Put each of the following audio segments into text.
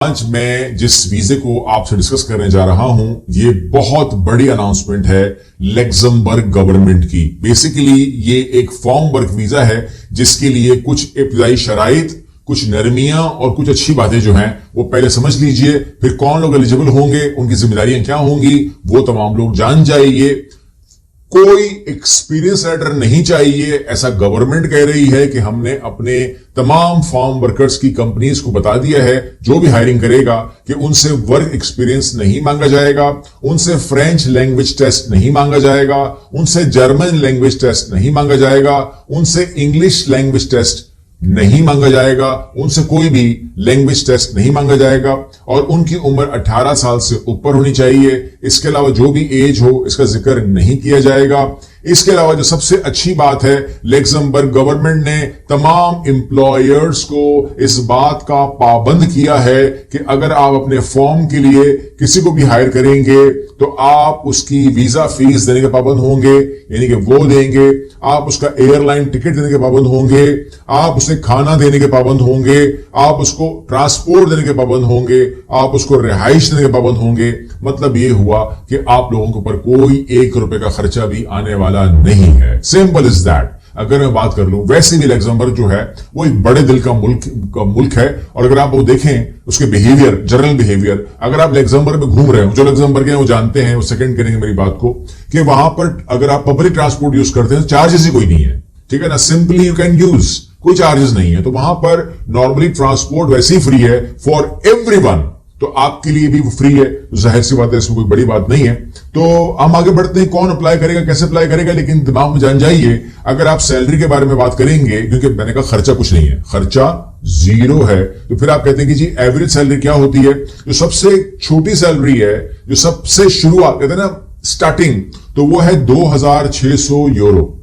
आज मैं जिस वीजे को आपसे डिस्कस करने जा रहा हूं, ये बहुत बड़ी अनाउंसमेंट है लग्जमबर्ग गवर्नमेंट की। बेसिकली ये एक फॉर्म वर्क वीजा है जिसके लिए कुछ इब्तदाई शराइत, कुछ नरमियां और कुछ अच्छी बातें जो हैं वो पहले समझ लीजिए। फिर कौन लोग एलिजिबल होंगे, उनकी जिम्मेदारियां क्या होंगी, वो तमाम लोग जान जाइए। कोई एक्सपीरियंस लेटर नहीं चाहिए, ऐसा गवर्नमेंट कह रही है कि हमने अपने तमाम फार्म वर्कर्स की कंपनीज को बता दिया है, जो भी हायरिंग करेगा, कि उनसे वर्क एक्सपीरियंस नहीं मांगा जाएगा, उनसे फ्रेंच लैंग्वेज टेस्ट नहीं मांगा जाएगा, उनसे जर्मन लैंग्वेज टेस्ट नहीं मांगा जाएगा, उनसे इंग्लिश लैंग्वेज टेस्ट नहीं मांगा जाएगा, उनसे कोई भी लैंग्वेज टेस्ट नहीं मांगा जाएगा और उनकी उम्र 18 साल से ऊपर होनी चाहिए। इसके अलावा जो भी एज हो इसका जिक्र नहीं किया जाएगा। इसके अलावा जो सबसे अच्छी बात है, लग्जमबर्ग गवर्नमेंट ने तमाम एम्प्लॉयर्स को इस बात का पाबंद किया है कि अगर आप अपने फॉर्म के लिए किसी को भी हायर करेंगे तो आप उसकी वीजा फीस देने के पाबंद होंगे, यानी कि वो देंगे। आप उसका एयरलाइन टिकट देने के पाबंद होंगे, आप उसे खाना देने के पाबंद होंगे, आप उसको ट्रांसपोर्ट देने के पाबंद होंगे, आप उसको रिहाइश देने के पाबंद होंगे। मतलब ये हुआ कि आप लोगों के ऊपर कोई 1 रुपए का खर्चा भी आने वाला नहीं है। Simple is that. अगर मैं बात कर लूं, वैसे भी लग्जमबर्ग जो है वो एक बड़े दिल का मुल्क है और अगर आप वो देखें उसके बिहेवियर, जनरल बिहेवियर, अगर आप लग्जमबर्ग में घूम रहे हो, जो लग्जमबर्ग है वो जानते हैं, वो सेकंड करेंगे मेरी बात को, कि वहां पर अगर आप पब्लिक ट्रांसपोर्ट यूज करते हैं चार्जेस ही कोई नहीं है, ठीक है ना। सिंपली यू कैन यूज, कोई चार्जेस नहीं है। तो वहां पर नॉर्मली ट्रांसपोर्ट वैसे ही फ्री है फॉर एवरीवन, तो आपके लिए भी वो फ्री है। जाहिर सी बात है, इसमें कोई बड़ी बात नहीं है। तो हम आगे बढ़ते हैं, कौन अप्लाई करेगा, कैसे अप्लाई करेगा, लेकिन दिमाग में जान जाइए अगर आप सैलरी के बारे में बात करेंगे, क्योंकि मैंने कहा खर्चा कुछ नहीं है, खर्चा 0 है, तो फिर आप कहते हैं कि जी एवरेज सैलरी क्या होती है। जो सबसे छोटी सैलरी है, जो सबसे शुरुआत कहते हैं ना स्टार्टिंग, तो वो है 2600 यूरो।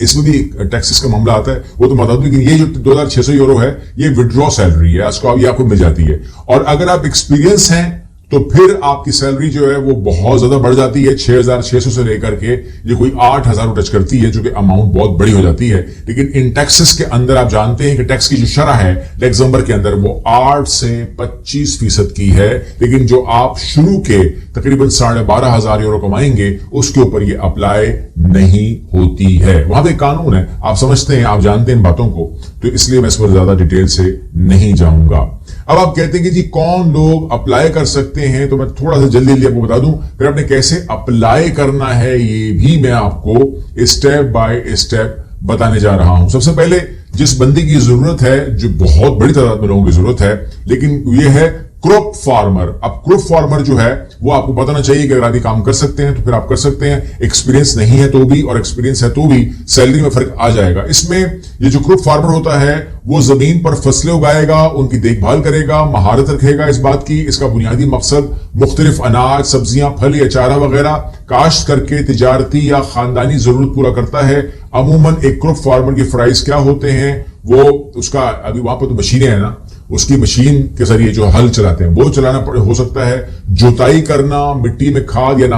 इसमें भी टैक्सेस का मामला आता है, वो तो बता दूं कि ये जो 2600 यूरो है ये विड्रॉ सैलरी है, ये आपको मिल जाती है। और अगर आप एक्सपीरियंस हैं तो फिर आपकी सैलरी जो है वो बहुत ज्यादा बढ़ जाती है, 6600 से लेकर के ये कोई 8000 टच करती है, जो कि अमाउंट बहुत बड़ी हो जाती है। लेकिन इन टैक्सेस के अंदर आप जानते हैं कि टैक्स की जो शरह है लग्जमबर्ग के अंदर वो 8 से 25% की है। लेकिन जो आप शुरू के तकरीबन 12,500 यूरो कमाएंगे उसके ऊपर ये अप्लाई नहीं होती है। वहां पे कानून है, आप समझते हैं, आप जानते हैं इन बातों को, तो इसलिए मैं इस पर ज्यादा डिटेल से नहीं जाऊंगा। अब आप कहते हैं कि जी कौन लोग अप्लाई कर सकते हैं, तो मैं थोड़ा सा जल्दी आपको बता दूं, फिर आपने कैसे अप्लाई करना है ये भी मैं आपको स्टेप बाय स्टेप बताने जा रहा हूं। सबसे पहले जिस बंदे की जरूरत है, जो बहुत बड़ी तादाद में लोगों की जरूरत है, लेकिन ये है क्रॉप फार्मर। अब क्रॉप फार्मर जो है वो आपको बताना चाहिए कि अगर आदि काम कर सकते हैं तो फिर आप कर सकते हैं, एक्सपीरियंस नहीं है तो भी, और एक्सपीरियंस है तो भी सैलरी में फर्क आ जाएगा। इसमें ये जो क्रॉप फार्मर होता है वो जमीन पर फसलें उगाएगा, उनकी देखभाल करेगा, महारत रखेगा इस बात की। इसका बुनियादी मकसद मुख्तलिफ अनाज, सब्जियां, फल या चारा वगैरह काश्त करके तिजारती या खानदानी जरूरत पूरा करता है। अमूमन एक क्रॉप फार्मर की फराइज क्या होते हैं, वो उसका अभी वहां पर तो मशीनें हैं ना, उसकी मशीन के जरिए जो हल चलाते हैं वो चलाना हो सकता है, जुताई करना, मिट्टी में खाद या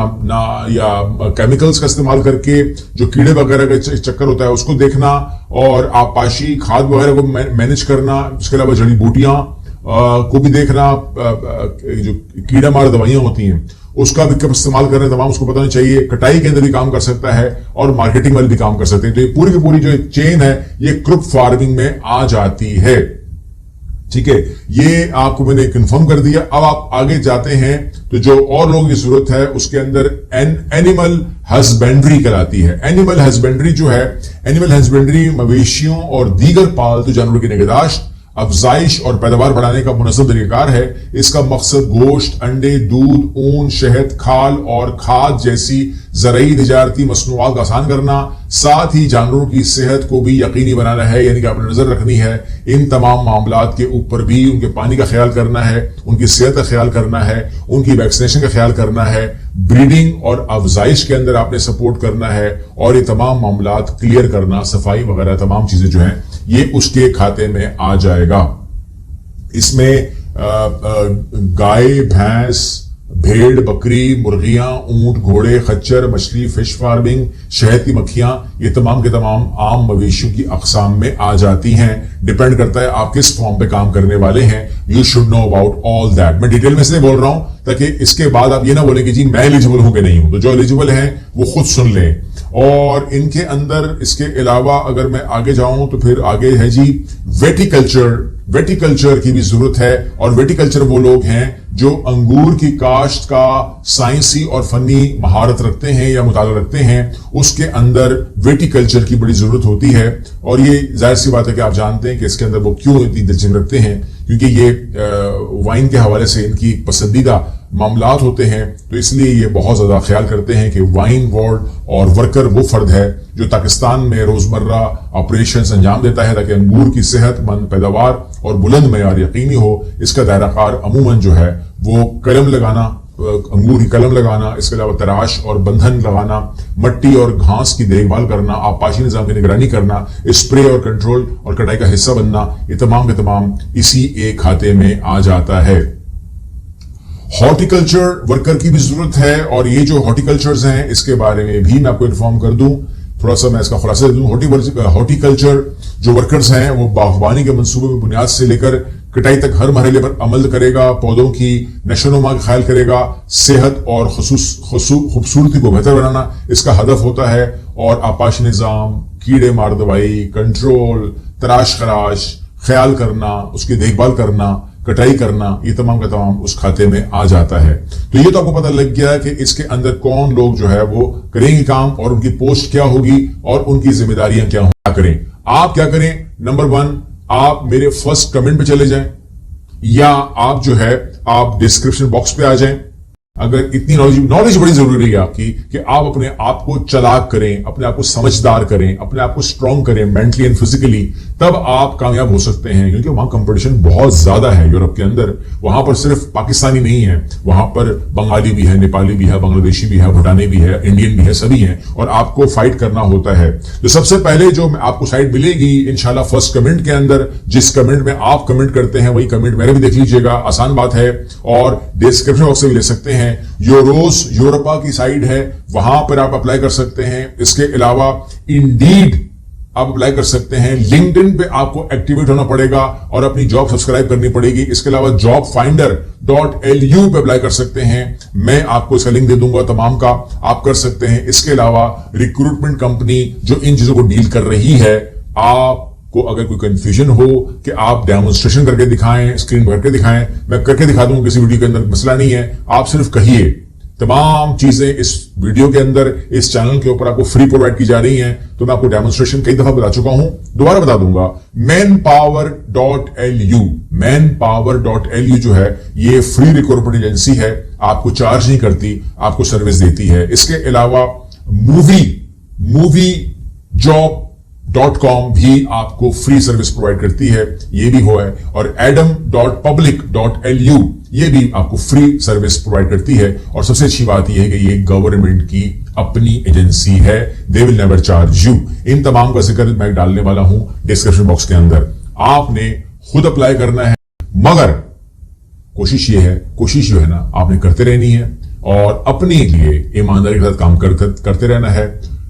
केमिकल्स का इस्तेमाल करके जो कीड़े वगैरह का चक्कर होता है उसको देखना, और आपाशी खाद वगैरह को मैनेज करना। इसके अलावा जड़ी बूटियां को भी देखना, जो कीड़ा मार दवाइयां होती हैं उसका भी कब इस्तेमाल करना तमाम उसको बताना चाहिए। कटाई के अंदर भी काम कर सकता है और मार्केटिंग वाले भी काम कर सकते हैं। तो ये पूरी की पूरी जो चेन है ये क्रॉप फार्मिंग में आ जाती है, ठीक है। ये आपको मैंने कंफर्म कर दिया। अब आप आगे जाते हैं तो जो और लोगों की जरूरत है उसके अंदर एनिमल हस्बेंड्री कहलाती है। एनिमल हस्बेंड्री जो है, एनिमल हस्बेंड्री मवेशियों और दीगर पालतू जानवरों की निगहदाश्त, अफजाइश और पैदावार बढ़ाने का मुनज़्ज़म तरीक़ाकार है। इसका मकसद गोश्त, अंडे, दूध, ऊन, शहद, खाल और खाद जैसी ज़रूरी तिजारती मसनूआत का आसान करना, साथ ही जानवरों की सेहत को भी यकीनी बनाना है, यानी कि आपने नजर रखनी है इन तमाम मामलात के ऊपर भी। उनके पानी का ख्याल करना है, उनकी सेहत का ख्याल करना है, उनकी वैक्सीनेशन का ख्याल करना है, ब्रीडिंग और अफजाइश के अंदर आपने सपोर्ट करना है, और ये तमाम मामलात क्लियर करना, सफाई वगैरह तमाम चीजें जो हैं ये उसके खाते में आ जाएगा। इसमें गाय, भैंस, भेड़, बकरी, मुर्गियां, ऊंट, घोड़े, खच्चर, मछली, फिश फार्मिंग, शहद की मक्खियां, ये तमाम के तमाम आम मवेशियों की अकसाम में आ जाती हैं। डिपेंड करता है आप किस फॉर्म पे काम करने वाले हैं। You should know about all that. मैं डिटेल में इसलिए बोल रहा हूं ताकि इसके बाद आप ये ना बोले कि जी मैं एलिजिबल हूं कि नहीं हूं। तो जो एलिजिबल हैं वो खुद सुन लें। और इनके अंदर इसके अलावा अगर मैं आगे जाऊं तो फिर आगे है जी वेटिकल्चर की भी जरूरत है। और वेटिकल्चर वो लोग हैं जो अंगूर की काश्त का साइंसी और फनी महारत रखते हैं या मुताला रखते हैं। उसके अंदर वेटिकल्चर की बड़ी जरूरत होती है। और ये जाहिर सी बात है कि आप जानते हैं कि इसके अंदर वो क्यों इतनी दिलचस्पी रखते हैं, क्योंकि ये वाइन के हवाले से इनकी पसंदीदा मामलात होते हैं। तो इसलिए ये बहुत ज्यादा ख्याल करते हैं कि वाइन वार्ड और वर्कर वो फर्द है जो पाकिस्तान में रोजमर्रा ऑपरेशन अंजाम देता है ताकि अंगूर की सेहतमंद पैदावार और बुलंद मयार यकीनी हो। इसका दायराकार अमूमन जो है वो कलम लगाना, अंगूर की कलम लगाना, इसके अलावा तराश और बंधन लगाना, मट्टी और घास की देखभाल करना, आबपाशी निजाम की निगरानी करना, स्प्रे और कंट्रोल और कटाई का हिस्सा बनना, ये तमाम के तमाम इसी एक खाते में आ जाता है। हॉर्टिकल्चर वर्कर की भी जरूरत है। और ये जो हॉर्टिकल्चर्स हैं इसके बारे में भी मैं आपको इन्फॉर्म कर दूं, थोड़ा सा मैं इसका खुलासा दे दूं। हॉर्टिकल्चर जो वर्कर्स हैं वो बागबानी के मंसूबे में बुनियाद से लेकर कटाई तक हर मरहले पर अमल करेगा, पौधों की नशोनुमा का ख्याल करेगा, सेहत और खूबसूरती को बेहतर बनाना इसका हदफ होता है। और आबपाशी निजाम, कीड़े मार दवाई, कंट्रोल, तराश खराश, ख्याल करना, उसकी देखभाल करना, कटाई करना, ये तमाम का तमाम उस खाते में आ जाता है। तो ये तो आपको पता लग गया कि इसके अंदर कौन लोग जो है वो करेंगे काम और उनकी पोस्ट क्या होगी और उनकी जिम्मेदारियां क्या करें। आप क्या करें? नंबर 1, आप मेरे फर्स्ट कमेंट पे चले जाएं या आप जो है आप डिस्क्रिप्शन बॉक्स पे आ जाएं। अगर इतनी नॉलेज बड़ी जरूरी है आपकी कि आप अपने आप को चालाक करें, अपने आप को समझदार करें, अपने आप को स्ट्रांग करें मेंटली एंड फिजिकली, तब आप कामयाब हो सकते हैं। क्योंकि वहां कंपटीशन बहुत ज्यादा है यूरोप के अंदर। वहां पर सिर्फ पाकिस्तानी नहीं है, वहां पर बंगाली भी है, नेपाली भी है, बांग्लादेशी भी है, भूटानी भी है, इंडियन भी है, सभी हैं। और आपको फाइट करना होता है। तो सबसे पहले जो आपको साइट मिलेगी इंशाल्लाह फर्स्ट कमेंट के अंदर, जिस कमेंट में आप कमेंट करते हैं वही कमेंट मेरे भी देख लीजिएगा, आसान बात है। और डिस्क्रिप्शन बॉक्स से भी ले सकते हैं। यूरोस यूरोपा की साइट है, वहां पर आप अप्लाई कर सकते हैं। इसके अलावा इंडीड आप अप्लाई कर सकते हैं। लिंक्डइन पे आपको एक्टिवेट होना पड़ेगा और अपनी जॉब सब्सक्राइब करनी पड़ेगी। इसके अलावा jobfinder.lu पे अप्लाई कर सकते हैं। मैं आपको इसका लिंक दे दूंगा तमाम का, आप कर सकते हैं। इसके अलावा रिक्रूटमेंट कंपनी जो इन चीजों को डील कर रही है, आपको अगर कोई कंफ्यूजन हो कि आप डेमोन्स्ट्रेशन करके दिखाएं, स्क्रीन पर करके दिखाएं, मैं करके दिखा दूंगा, किसी वीडियो के अंदर मसला नहीं है। आप सिर्फ कहिए। तमाम चीजें इस वीडियो के अंदर, इस चैनल के ऊपर आपको फ्री प्रोवाइड की जा रही हैं। तो मैं आपको डेमोन्स्ट्रेशन कई दफा बता चुका हूं, दोबारा बता दूंगा। manpower.lu जो है ये फ्री रिक्रूटमेंट एजेंसी है, आपको चार्ज नहीं करती, आपको सर्विस देती है। इसके अलावा moviejob.com भी आपको फ्री सर्विस प्रोवाइड करती है, ये भी हो है। और adam.public.lu ये भी आपको फ्री सर्विस प्रोवाइड करती है। और सबसे अच्छी बात यह है कि ये गवर्नमेंट की अपनी एजेंसी है, they will never charge you. इन तमाम का जिक्र मैं डालने वाला हूं डिस्क्रिप्शन बॉक्स के अंदर, आपने खुद अप्लाई करना है। मगर कोशिश ये है, कोशिश जो है ना आपने करते रहनी है और अपने लिए ईमानदारी के साथ काम करते रहना है।